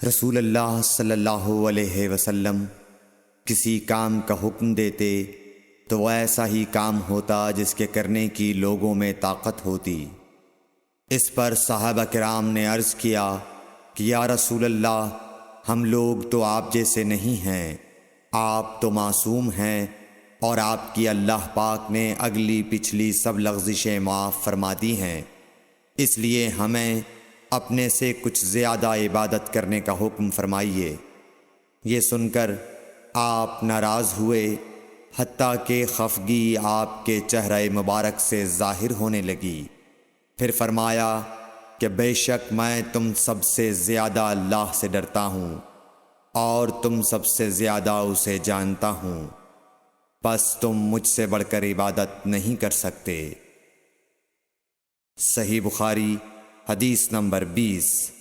رسول اللہ صلی اللہ علیہ وسلم کسی کام کا حکم دیتے تو وہ ایسا ہی کام ہوتا جس کے کرنے کی لوگوں میں طاقت ہوتی۔ اس پر صحابہ کرام نے عرض کیا کہ یا رسول اللہ، ہم لوگ تو آپ جیسے نہیں ہیں، آپ تو معصوم ہیں اور آپ کی اللہ پاک نے اگلی پچھلی سب لغزشیں معاف فرما دی ہیں، اس لیے ہمیں اپنے سے کچھ زیادہ عبادت کرنے کا حکم فرمائیے۔ یہ سن کر آپ ناراض ہوئے، حتیٰ کہ خفگی آپ کے چہرہ مبارک سے ظاہر ہونے لگی۔ پھر فرمایا کہ بے شک میں تم سب سے زیادہ اللہ سے ڈرتا ہوں اور تم سب سے زیادہ اسے جانتا ہوں، پس تم مجھ سے بڑھ کر عبادت نہیں کر سکتے۔ صحیح بخاری حدیث نمبر 20۔